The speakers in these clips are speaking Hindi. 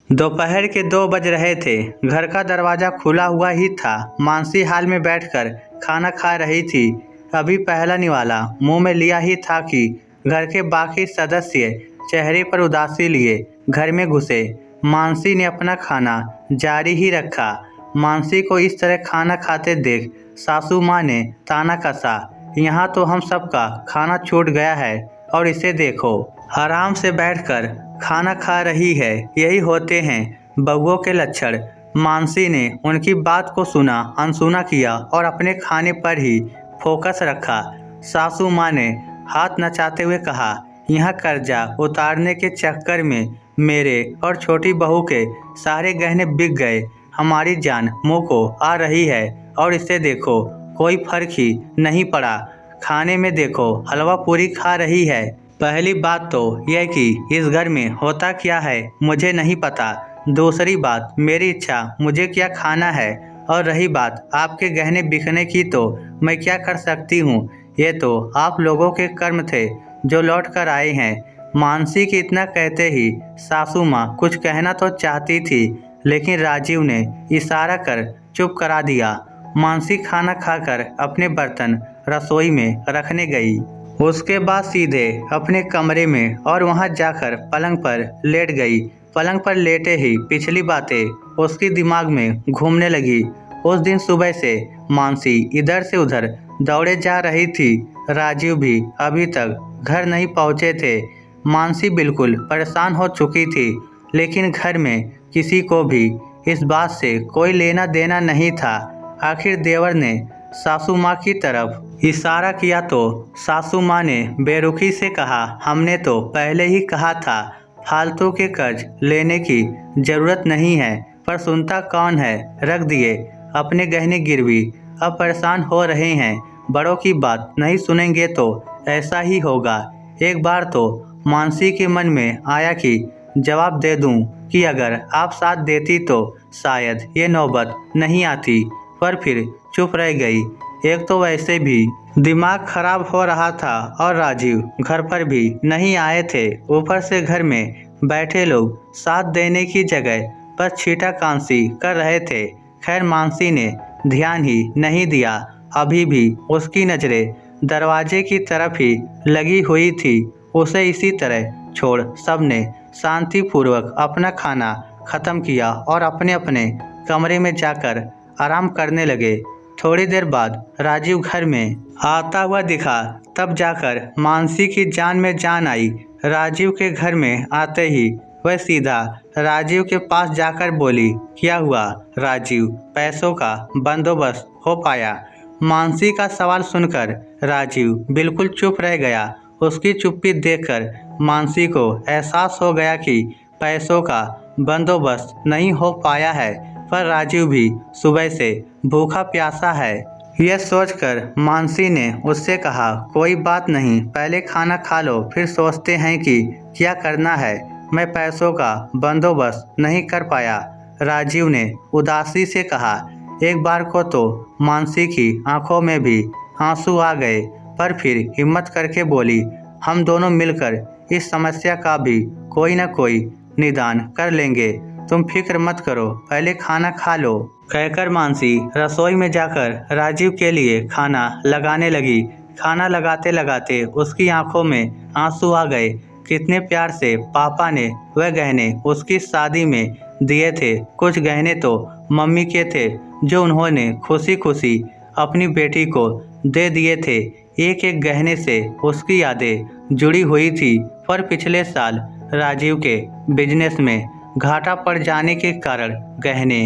दोपहर के 2 बज रहे थे। घर का दरवाज़ा खुला हुआ ही था। मानसी हाल में बैठकर खाना खा रही थी। अभी पहला निवाला मुंह में लिया ही था कि घर के बाकी सदस्य चेहरे पर उदासी लिए घर में घुसे। मानसी ने अपना खाना जारी ही रखा। मानसी को इस तरह खाना खाते देख सासू माँ ने ताना कसा, यहाँ तो हम सबका खाना छूट गया है और इसे देखो, आराम से बैठकर खाना खा रही है। यही होते हैं बहुओं के लक्षण। मानसी ने उनकी बात को सुना अनसुना किया और अपने खाने पर ही फोकस रखा। सासू माँ ने हाथ नचाते हुए कहा, यहाँ कर्जा उतारने के चक्कर में मेरे और छोटी बहू के सारे गहने बिक गए। हमारी जान मुँह को आ रही है और इसे देखो, कोई फर्क ही नहीं पड़ा। खाने में देखो, हलवा पूरी खा रही है। पहली बात तो यह कि इस घर में होता क्या है मुझे नहीं पता। दूसरी बात, मेरी इच्छा मुझे क्या खाना है। और रही बात आपके गहने बिकने की, तो मैं क्या कर सकती हूँ। ये तो आप लोगों के कर्म थे जो लौट कर आए हैं। मानसी के इतना कहते ही सासू माँ कुछ कहना तो चाहती थी, लेकिन राजीव ने इशारा कर चुप करा दिया। मानसी खाना खाकर अपने बर्तन रसोई में रखने गई। उसके बाद सीधे अपने कमरे में और वहां जाकर पलंग पर लेट गई। पलंग पर लेटे ही पिछली बातें उसके दिमाग में घूमने लगी। उस दिन सुबह से मानसी इधर से उधर दौड़े जा रही थी। राजीव भी अभी तक घर नहीं पहुंचे थे। मानसी बिल्कुल परेशान हो चुकी थी, लेकिन घर में किसी को भी इस बात से कोई लेना देना नहीं था। आखिर देवर ने सासू माँ की तरफ इशारा किया तो सासू माँ ने बेरुखी से कहा, हमने तो पहले ही कहा था फालतू के कर्ज लेने की जरूरत नहीं है, पर सुनता कौन है। रख दिए अपने गहने गिरवी, अब परेशान हो रहे हैं। बड़ों की बात नहीं सुनेंगे तो ऐसा ही होगा। एक बार तो मानसी के मन में आया कि जवाब दे दूं कि अगर आप साथ देती तो शायद ये नौबत नहीं आती, पर फिर चुप रह गई। एक तो वैसे भी दिमाग खराब हो रहा था और राजीव घर पर भी नहीं आए थे। ऊपर से घर में बैठे लोग साथ देने की जगह पर छींटाकांसी कर रहे थे। खैर, मानसी ने ध्यान ही नहीं दिया। अभी भी उसकी नजरें दरवाजे की तरफ ही लगी हुई थी। उसे इसी तरह छोड़ सबने शांतिपूर्वक अपना खाना खत्म किया और अपने अपने कमरे में जाकर आराम करने लगे। थोड़ी देर बाद राजीव घर में आता हुआ दिखा, तब जाकर मानसी की जान में जान आई। राजीव के घर में आते ही वह सीधा राजीव के पास जाकर बोली, क्या हुआ राजीव, पैसों का बंदोबस्त हो पाया। मानसी का सवाल सुनकर राजीव बिल्कुल चुप रह गया। उसकी चुप्पी देखकर मानसी को एहसास हो गया कि पैसों का बंदोबस्त नहीं हो पाया है, पर राजीव भी सुबह से भूखा प्यासा है। यह सोचकर मानसी ने उससे कहा, कोई बात नहीं, पहले खाना खा लो, फिर सोचते हैं कि क्या करना है। मैं पैसों का बंदोबस्त नहीं कर पाया, राजीव ने उदासी से कहा। एक बार को तो मानसी की आंखों में भी आंसू आ गए, पर फिर हिम्मत करके बोली, हम दोनों मिलकर इस समस्या का भी कोई न कोई निदान कर लेंगे। तुम फिक्र मत करो, पहले खाना खा लो। कहकर मानसी रसोई में जाकर राजीव के लिए खाना लगाने लगी। खाना लगाते लगाते उसकी आंखों में आंसू आ गए। कितने प्यार से पापा ने वह गहने उसकी शादी में दिए थे। कुछ गहने तो मम्मी के थे जो उन्होंने खुशी खुशी अपनी बेटी को दे दिए थे। एक एक गहने से उसकी यादें जुड़ी हुई थी, पर पिछले साल राजीव के बिजनेस में घाटा पड़ जाने के कारण गहने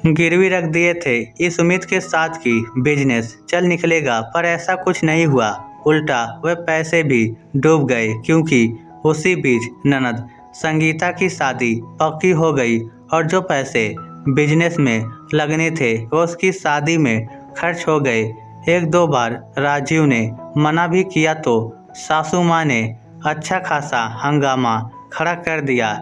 गिरवी रख दिए थे, इस उम्मीद के साथ कि बिजनेस चल निकलेगा, पर ऐसा कुछ नहीं हुआ। उल्टा वह पैसे भी डूब गए, क्योंकि उसी बीच ननद संगीता की शादी पक्की हो गई और जो पैसे बिजनेस में लगने थे वो उसकी शादी में खर्च हो गए। एक दो बार राजीव ने मना भी किया तो सासू माँ ने अच्छा खासा हंगामा खड़ा कर दिया।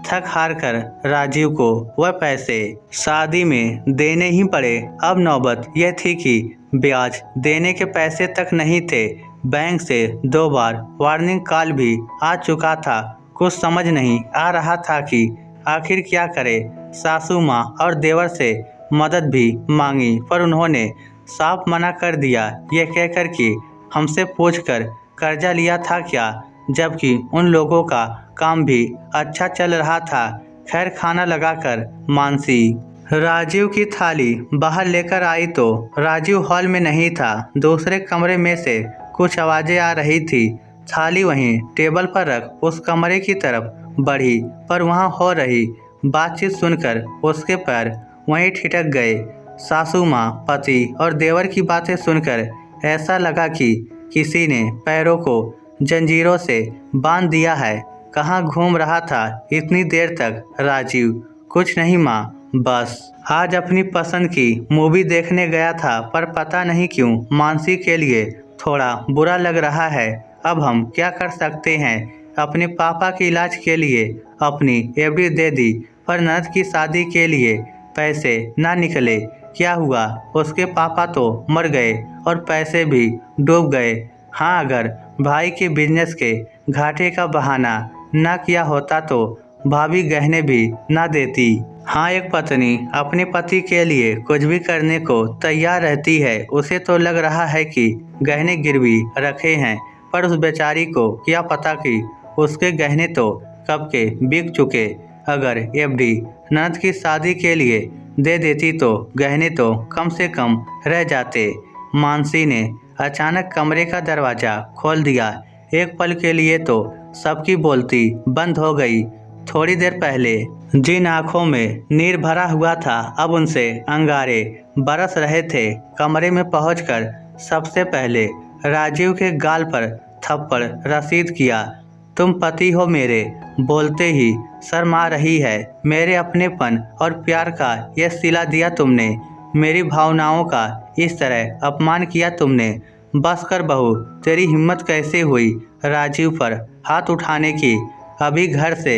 थक हार कर राजीव को वह पैसे शादी में देने ही पड़े। अब नौबत यह थी कि ब्याज देने के पैसे तक नहीं थे। बैंक से 2 बार वार्निंग कॉल भी आ चुका था। कुछ समझ नहीं आ रहा था कि आखिर क्या करे। सासू माँ और देवर से मदद भी मांगी पर उन्होंने साफ मना कर दिया, ये कहकर कि हमसे पूछकर कर्जा लिया था क्या, जबकि उन लोगों का काम भी अच्छा चल रहा था। खैर खाना लगाकर मानसी राजीव की थाली बाहर लेकर आई तो राजीव हॉल में नहीं था। दूसरे कमरे में से कुछ आवाज़ें आ रही थी। थाली वहीं टेबल पर रख उस कमरे की तरफ बढ़ी पर वहां हो रही बातचीत सुनकर उसके पैर वहीं ठिठक गए। सासू माँ, पति और देवर की बातें सुनकर ऐसा लगा कि किसी ने पैरों को जंजीरों से बांध दिया है। कहाँ घूम रहा था इतनी देर तक राजीव? कुछ नहीं माँ, बस आज अपनी पसंद की मूवी देखने गया था पर पता नहीं क्यों मानसी के लिए थोड़ा बुरा लग रहा है। अब हम क्या कर सकते हैं? अपने पापा के इलाज के लिए अपनी एफडी दे दी पर ननद की शादी के लिए पैसे ना निकले। क्या हुआ? उसके पापा तो मर गए और पैसे भी डूब गए। हाँ, अगर भाई के बिजनेस के घाटे का बहाना ना किया होता तो भाभी गहने भी ना देती। हाँ, एक पत्नी अपने पति के लिए कुछ भी करने को तैयार रहती है। उसे तो लग रहा है कि गहने गिरवी रखे हैं, पर उस बेचारी को क्या पता कि उसके गहने तो कब के बिक चुके। अगर एफडी ननद की शादी के लिए दे देती तो गहने तो कम से कम रह जाते। मानसी ने अचानक कमरे का दरवाज़ा खोल दिया। एक पल के लिए तो सबकी बोलती बंद हो गई। थोड़ी देर पहले जिन आंखों में नीर भरा हुआ था अब उनसे अंगारे बरस रहे थे। कमरे में पहुंचकर सबसे पहले राजीव के गाल पर थप्पड़ रसीद किया। तुम पति हो मेरे, बोलते ही शर्मा रही है। मेरे अपनेपन और प्यार का यह सिला दिया तुमने। मेरी भावनाओं का इस तरह अपमान किया तुमने। बस कर बहू, तेरी हिम्मत कैसे हुई राजीव पर हाथ उठाने की? अभी घर से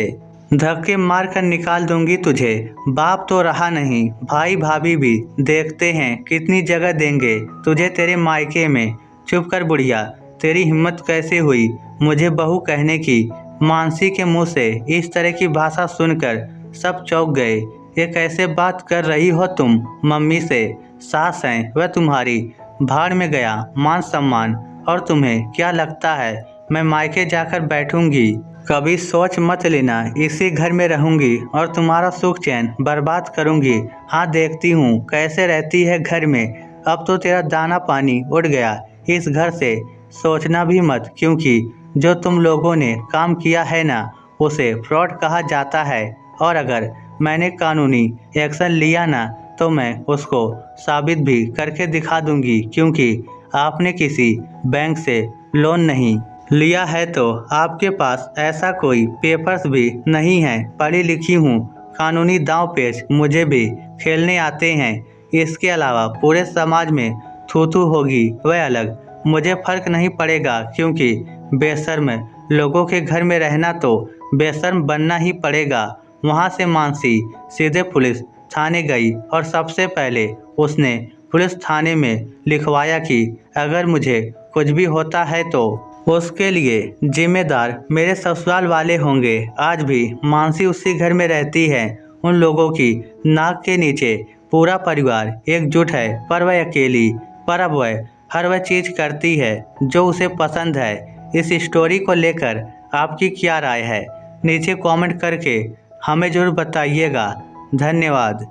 धक्के मार कर निकाल दूंगी तुझे। बाप तो रहा नहीं, भाई भाभी भी देखते हैं कितनी जगह देंगे तुझे तेरे मायके में। चुप कर बुढ़िया, तेरी हिम्मत कैसे हुई मुझे बहू कहने की? मानसी के मुंह से इस तरह की भाषा सुनकर सब चौंक गए। ये कैसे बात कर रही हो तुम? मम्मी से सास हैं वह तुम्हारी, भाड़ में गया मान सम्मान। और तुम्हें क्या लगता है मैं मायके जाकर बैठूंगी? कभी सोच मत लेना इसी घर में रहूंगी और तुम्हारा सुख चैन बर्बाद करूंगी। हाँ, देखती हूँ कैसे रहती है घर में। अब तो तेरा दाना पानी उड़ गया इस घर से। सोचना भी मत, क्योंकि जो तुम लोगों ने काम किया है ना उसे फ्रॉड कहा जाता है। और अगर मैंने कानूनी एक्शन लिया ना तो मैं उसको साबित भी करके दिखा दूंगी, क्योंकि आपने किसी बैंक से लोन नहीं लिया है तो आपके पास ऐसा कोई पेपर्स भी नहीं है। पढ़ी लिखी हूँ, कानूनी दांव पेच मुझे भी खेलने आते हैं। इसके अलावा पूरे समाज में थू-थू होगी वह अलग, मुझे फर्क नहीं पड़ेगा, क्योंकि बेशर्म लोगों के घर में रहना तो बेशर्म बनना ही पड़ेगा। वहाँ से मानसी सीधे पुलिस थाने गई और सबसे पहले उसने पुलिस थाने में लिखवाया कि अगर मुझे कुछ भी होता है तो उसके लिए जिम्मेदार मेरे ससुराल वाले होंगे। आज भी मानसी उसी घर में रहती है। उन लोगों की नाक के नीचे पूरा परिवार एकजुट है, पर वह अकेली। पर अब वह हर वह चीज़ करती है जो उसे पसंद है। इस स्टोरी को लेकर आपकी क्या राय है? नीचे कमेंट करके हमें ज़रूर बताइएगा। धन्यवाद।